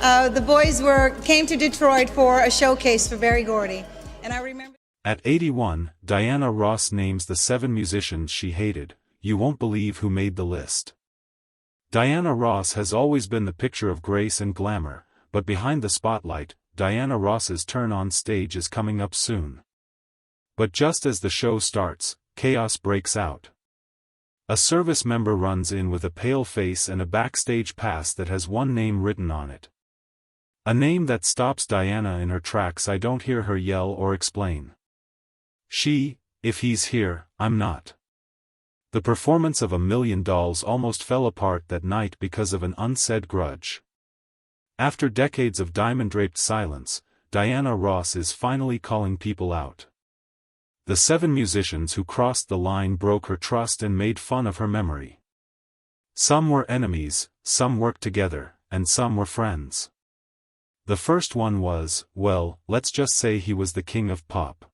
The boys came to Detroit for a showcase for Barry Gordy, and I remember. At 81, Diana Ross names the 7 musicians she hated. You won't believe who made the list. Diana Ross has always been the picture of grace and glamour, but behind the spotlight, Diana Ross's turn on stage is coming up soon. But just as the show starts, chaos breaks out. A service member runs in with a pale face and a backstage pass that has one name written on it. A name that stops Diana in her tracks. I don't hear her yell or explain. If he's here, I'm not. The performance of $1 Million almost fell apart that night because of an unsaid grudge. After decades of diamond-draped silence, Diana Ross is finally calling people out. The 7 musicians who crossed the line broke her trust and made fun of her memory. Some were enemies, some worked together, and some were friends. The first one was, well, let's just say he was the king of pop.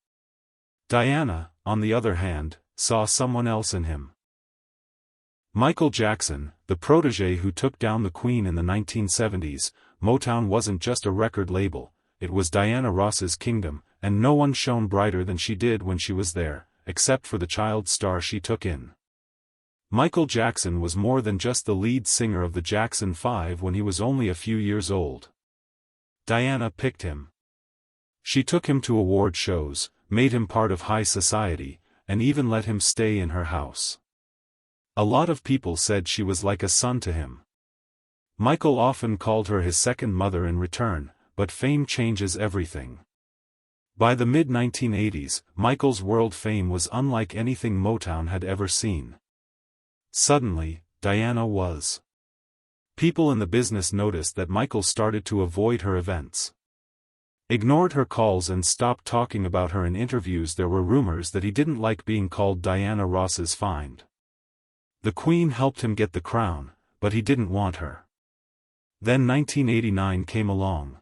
Diana, on the other hand, saw someone else in him. Michael Jackson, the protege who took down the Queen in the 1970s, Motown wasn't just a record label, it was Diana Ross's kingdom, and no one shone brighter than she did when she was there, except for the child star she took in. Michael Jackson was more than just the lead singer of the Jackson 5 when he was only a few years old. Diana picked him. She took him to award shows, made him part of high society, and even let him stay in her house. A lot of people said she was like a son to him. Michael often called her his second mother in return, but fame changes everything. By the mid-1980s, Michael's world fame was unlike anything Motown had ever seen. Suddenly, Diana was. People in the business noticed that Michael started to avoid her events. Ignored her calls and stopped talking about her in interviews. There were rumors that he didn't like being called Diana Ross's find. The Queen helped him get the crown, but he didn't want her. Then 1989 came along.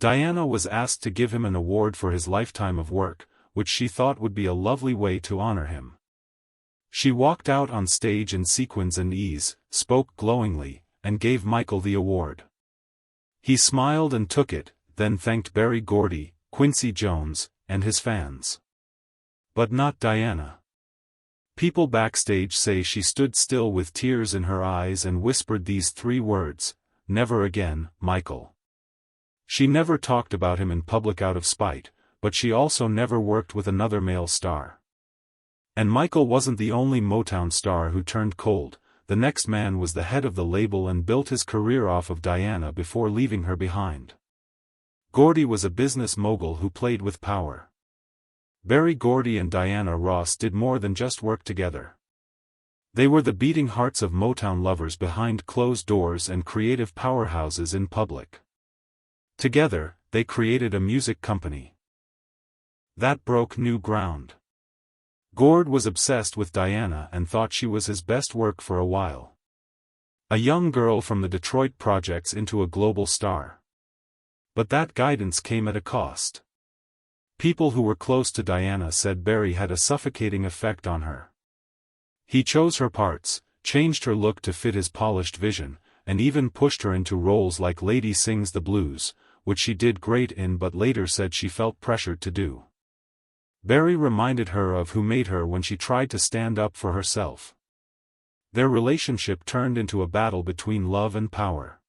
Diana was asked to give him an award for his lifetime of work, which she thought would be a lovely way to honor him. She walked out on stage in sequins and ease, spoke glowingly, and gave Michael the award. He smiled and took it, then thanked Barry Gordy, Quincy Jones, and his fans. But not Diana. People backstage say she stood still with tears in her eyes and whispered these 3 words, "Never again, Michael." She never talked about him in public out of spite, but she also never worked with another male star. And Michael wasn't the only Motown star who turned cold. The next man was the head of the label and built his career off of Diana before leaving her behind. Gordy was a business mogul who played with power. Barry Gordy and Diana Ross did more than just work together. They were the beating hearts of Motown lovers behind closed doors and creative powerhouses in public. Together, they created a music company that broke new ground. Gord was obsessed with Diana and thought she was his best work for a while. A young girl from the Detroit projects into a global star. But that guidance came at a cost. People who were close to Diana said Barry had a suffocating effect on her. He chose her parts, changed her look to fit his polished vision, and even pushed her into roles like Lady Sings the Blues, which she did great in but later said she felt pressured to do. Barry reminded her of who made her when she tried to stand up for herself. Their relationship turned into a battle between love and power.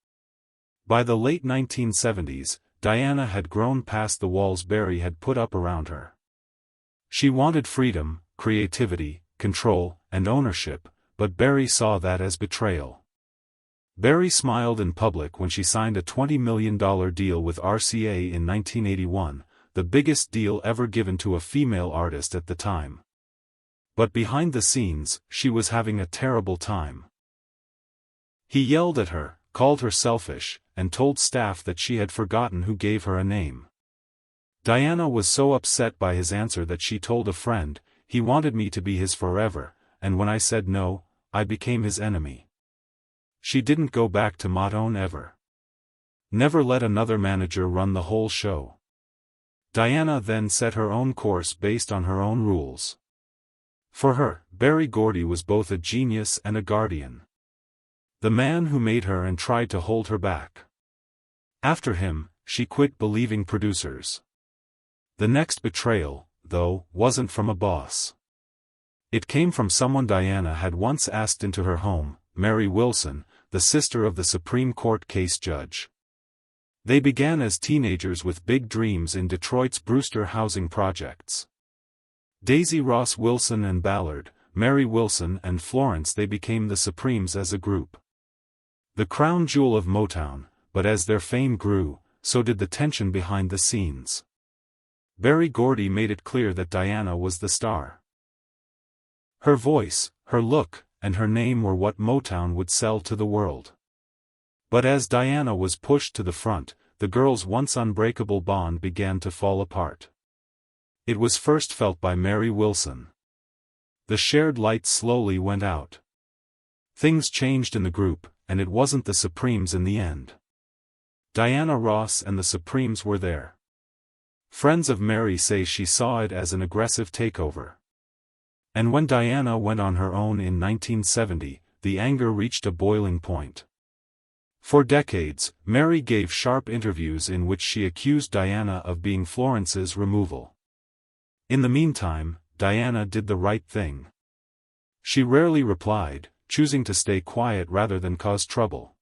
By the late 1970s, Diana had grown past the walls Barry had put up around her. She wanted freedom, creativity, control, and ownership, but Barry saw that as betrayal. Barry smiled in public when she signed a $20 million deal with RCA in 1981, the biggest deal ever given to a female artist at the time. But behind the scenes, she was having a terrible time. He yelled at her, called her selfish, and told staff that she had forgotten who gave her a name. Diana was so upset by his answer that she told a friend, "He wanted me to be his forever, and when I said no, I became his enemy." She didn't go back to Motown ever. Never let another manager run the whole show. Diana then set her own course based on her own rules. For her, Barry Gordy was both a genius and a guardian. The man who made her and tried to hold her back. After him, she quit believing producers. The next betrayal, though, wasn't from a boss. It came from someone Diana had once asked into her home, Mary Wilson, the sister of the Supreme Court case judge. They began as teenagers with big dreams in Detroit's Brewster housing projects. Daisy Ross Wilson and Ballard, Mary Wilson and Florence, they became the Supremes as a group. The crown jewel of Motown, but as their fame grew, so did the tension behind the scenes. Barry Gordy made it clear that Diana was the star. Her voice, her look, and her name were what Motown would sell to the world. But as Diana was pushed to the front, the girls' once unbreakable bond began to fall apart. It was first felt by Mary Wilson. The shared light slowly went out. Things changed in the group, and it wasn't the Supremes in the end. Diana Ross and the Supremes were there. Friends of Mary say she saw it as an aggressive takeover. And when Diana went on her own in 1970, the anger reached a boiling point. For decades, Mary gave sharp interviews in which she accused Diana of being Florence's removal. In the meantime, Diana did the right thing. She rarely replied, choosing to stay quiet rather than cause trouble.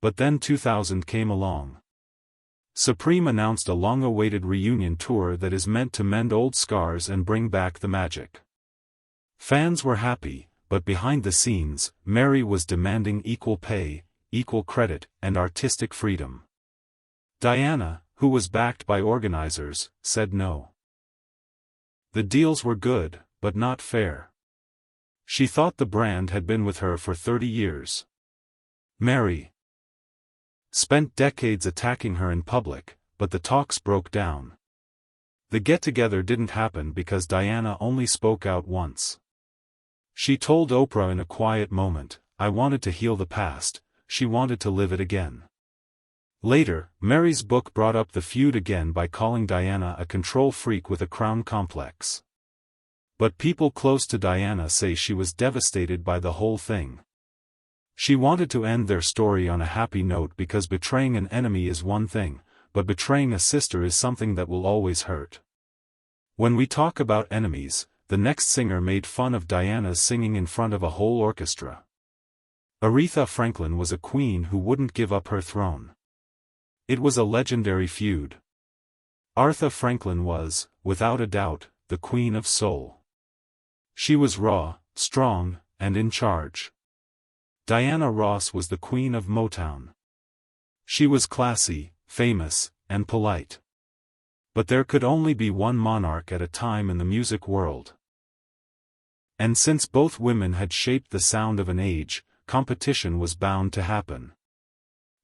But then 2000 came along. Supreme announced a long-awaited reunion tour that is meant to mend old scars and bring back the magic. Fans were happy, but behind the scenes, Mary was demanding equal pay, equal credit, and artistic freedom. Diana, who was backed by organizers, said no. The deals were good, but not fair. She thought the brand had been with her for 30 years. Mary spent decades attacking her in public, but the talks broke down. The get-together didn't happen because Diana only spoke out once. She told Oprah in a quiet moment, "I wanted to heal the past," she wanted to live it again. Later, Mary's book brought up the feud again by calling Diana a control freak with a crown complex. But people close to Diana say she was devastated by the whole thing. She wanted to end their story on a happy note because betraying an enemy is one thing, but betraying a sister is something that will always hurt. When we talk about enemies, the next singer made fun of Diana's singing in front of a whole orchestra. Aretha Franklin was a queen who wouldn't give up her throne. It was a legendary feud. Aretha Franklin was, without a doubt, the queen of soul. She was raw, strong, and in charge. Diana Ross was the queen of Motown. She was classy, famous, and polite. But there could only be one monarch at a time in the music world. And since both women had shaped the sound of an age, competition was bound to happen.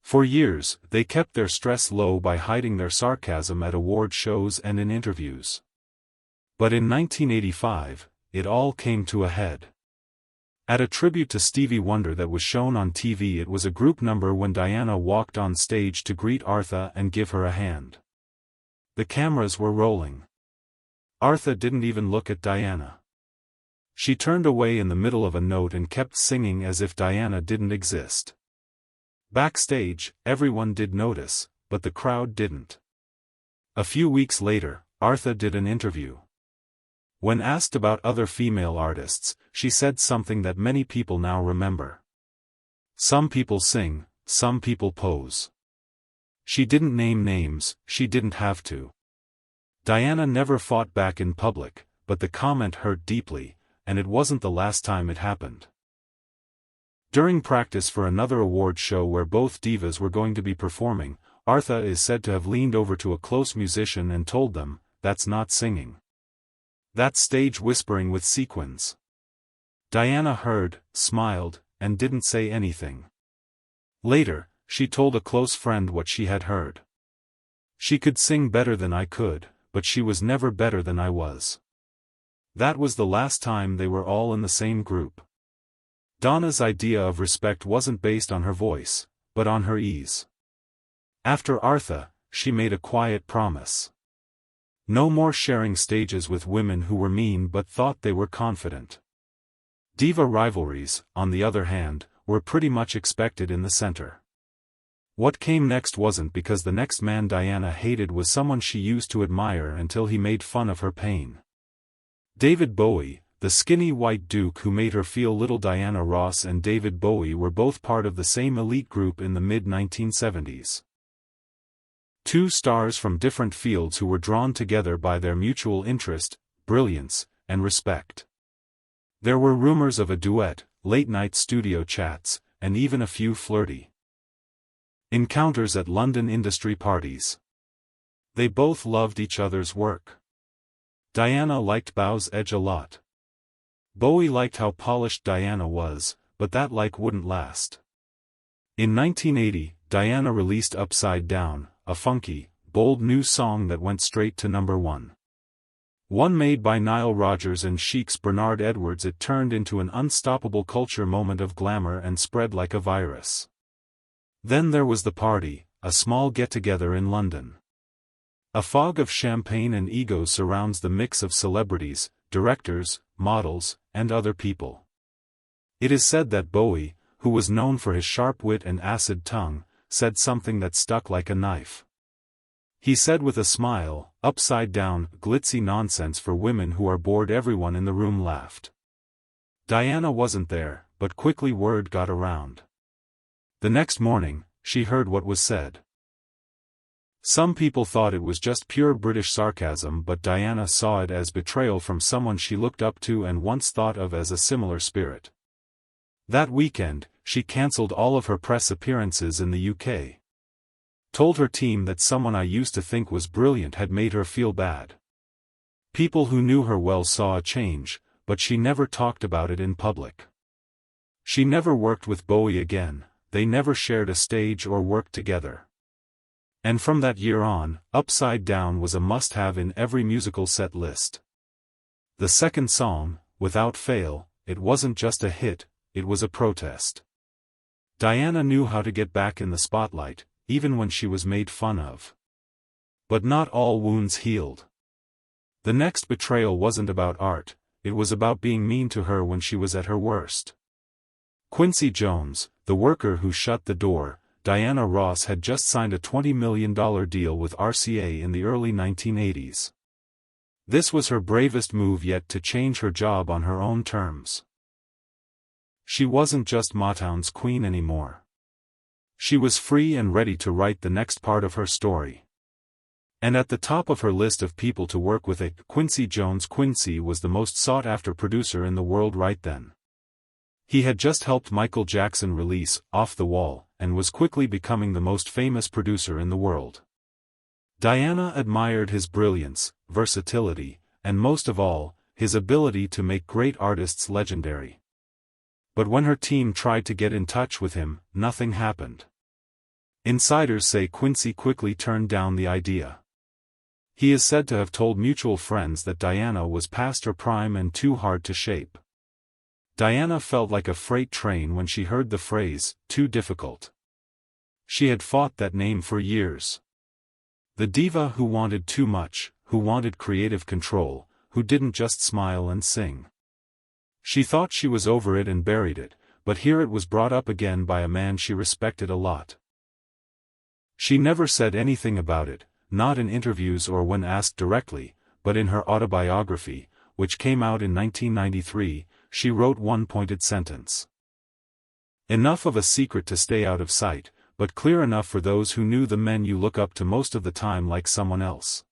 For years, they kept their stress low by hiding their sarcasm at award shows and in interviews. But in 1985, it all came to a head. At a tribute to Stevie Wonder that was shown on TV, it was a group number when Diana walked on stage to greet Aretha and give her a hand. The cameras were rolling. Aretha didn't even look at Diana. She turned away in the middle of a note and kept singing as if Diana didn't exist. Backstage, everyone did notice, but the crowd didn't. A few weeks later, Aretha did an interview. When asked about other female artists, she said something that many people now remember. "Some people sing, some people pose." She didn't name names, she didn't have to. Diana never fought back in public, but the comment hurt deeply, and it wasn't the last time it happened. During practice for another award show where both divas were going to be performing, Aretha is said to have leaned over to a close musician and told them, "That's not singing. That's stage whispering with sequins." Diana heard, smiled, and didn't say anything. Later, she told a close friend what she had heard. "She could sing better than I could, but she was never better than I was." That was the last time they were all in the same group. Donna's idea of respect wasn't based on her voice, but on her ease. After Aretha, she made a quiet promise. No more sharing stages with women who were mean but thought they were confident. Diva rivalries, on the other hand, were pretty much expected in the center. What came next wasn't because the next man Diana hated was someone she used to admire until he made fun of her pain. David Bowie, the skinny white duke who made her feel little. Diana Ross and David Bowie were both part of the same elite group in the mid-1970s. Two stars from different fields who were drawn together by their mutual interest, brilliance, and respect. There were rumors of a duet, late-night studio chats, and even a few flirty encounters at London industry parties. They both loved each other's work. Diana liked Bowie's edge a lot. Bowie liked how polished Diana was, but that like wouldn't last. In 1980, Diana released Upside Down, a funky, bold new song that went straight to #1. One made by Nile Rodgers and Chic's Bernard Edwards. It turned into an unstoppable culture moment of glamour and spread like a virus. Then there was the party, a small get-together in London. A fog of champagne and egos surrounds the mix of celebrities, directors, models, and other people. It is said that Bowie, who was known for his sharp wit and acid tongue, said something that stuck like a knife. He said with a smile, "Upside down, glitzy nonsense for women who are bored." Everyone in the room laughed. Diana wasn't there, but quickly word got around. The next morning, she heard what was said. Some people thought it was just pure British sarcasm, but Diana saw it as betrayal from someone she looked up to and once thought of as a similar spirit. That weekend, she cancelled all of her press appearances in the UK. Told her team that someone I used to think was brilliant had made her feel bad. People who knew her well saw a change, but she never talked about it in public. She never worked with Bowie again. They never shared a stage or worked together. And from that year on, Upside Down was a must-have in every musical set list. The second song, without fail, it wasn't just a hit, it was a protest. Diana knew how to get back in the spotlight, even when she was made fun of. But not all wounds healed. The next betrayal wasn't about art, it was about being mean to her when she was at her worst. Quincy Jones, the worker who shut the door. Diana Ross had just signed a $20 million deal with RCA in the early 1980s. This was her bravest move yet, to change her job on her own terms. She wasn't just Motown's queen anymore. She was free and ready to write the next part of her story. And at the top of her list of people to work with, Quincy Jones. Quincy was the most sought-after producer in the world right then. He had just helped Michael Jackson release Off the Wall, and was quickly becoming the most famous producer in the world. Diana admired his brilliance, versatility, and most of all, his ability to make great artists legendary. But when her team tried to get in touch with him, nothing happened. Insiders say Quincy quickly turned down the idea. He is said to have told mutual friends that Diana was past her prime and too hard to shape. Diana felt like a freight train when she heard the phrase, "too difficult." She had fought that name for years. The diva who wanted too much, who wanted creative control, who didn't just smile and sing. She thought she was over it and buried it, but here it was brought up again by a man she respected a lot. She never said anything about it, not in interviews or when asked directly, but in her autobiography, which came out in 1993, she wrote one pointed sentence. "Enough of a secret to stay out of sight, but clear enough for those who knew the men you look up to most of the time like someone else."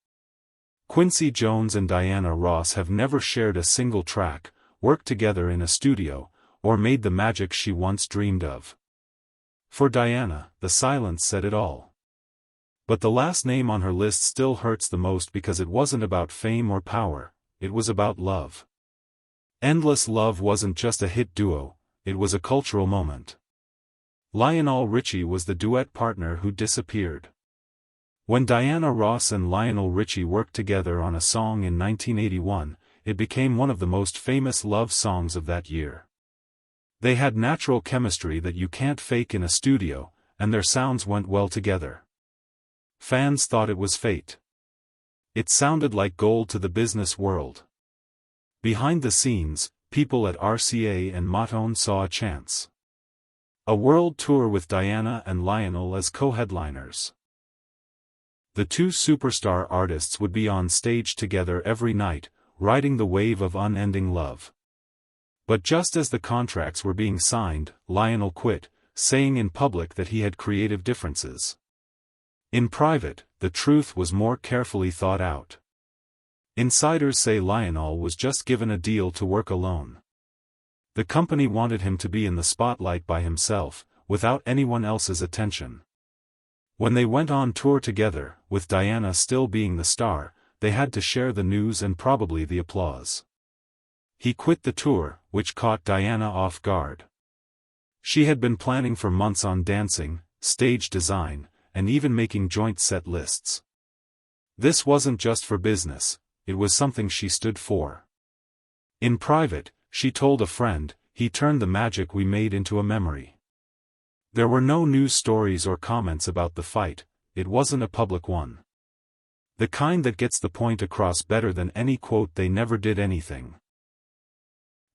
Quincy Jones and Diana Ross have never shared a single track, worked together in a studio, or made the magic she once dreamed of. For Diana, the silence said it all. But the last name on her list still hurts the most because it wasn't about fame or power, it was about love. Endless Love wasn't just a hit duo, it was a cultural moment. Lionel Richie was the duet partner who disappeared. When Diana Ross and Lionel Richie worked together on a song in 1981, it became one of the most famous love songs of that year. They had natural chemistry that you can't fake in a studio, and their sounds went well together. Fans thought it was fate. It sounded like gold to the business world. Behind the scenes, people at RCA and Motown saw a chance. A world tour with Diana and Lionel as co-headliners. The two superstar artists would be on stage together every night, riding the wave of unending love. But just as the contracts were being signed, Lionel quit, saying in public that he had creative differences. In private, the truth was more carefully thought out. Insiders say Lionel was just given a deal to work alone. The company wanted him to be in the spotlight by himself, without anyone else's attention. When they went on tour together, with Diana still being the star, they had to share the news and probably the applause. He quit the tour, which caught Diana off guard. She had been planning for months on dancing, stage design, and even making joint set lists. This wasn't just for business, it was something she stood for. In private, she told a friend, "He turned the magic we made into a memory." There were no news stories or comments about the fight, it wasn't a public one. The kind that gets the point across better than any quote "they never did anything."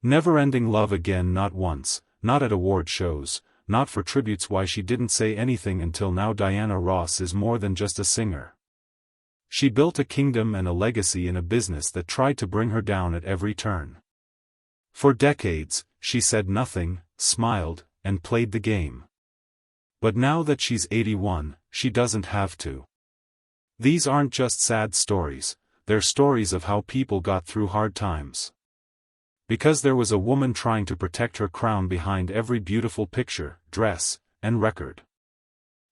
Never-ending love again, not once, not at award shows, not for tributes. Why she didn't say anything until now. Diana Ross is more than just a singer. She built a kingdom and a legacy in a business that tried to bring her down at every turn. For decades, she said nothing, smiled, and played the game. But now that she's 81, she doesn't have to. These aren't just sad stories, they're stories of how people got through hard times. Because there was a woman trying to protect her crown behind every beautiful picture, dress, and record.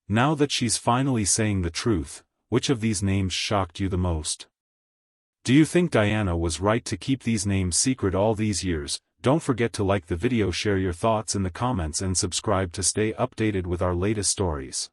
Now that she's finally saying the truth, which of these names shocked you the most? Do you think Diana was right to keep these names secret all these years? Don't forget to like the video, share your thoughts in the comments, and subscribe to stay updated with our latest stories.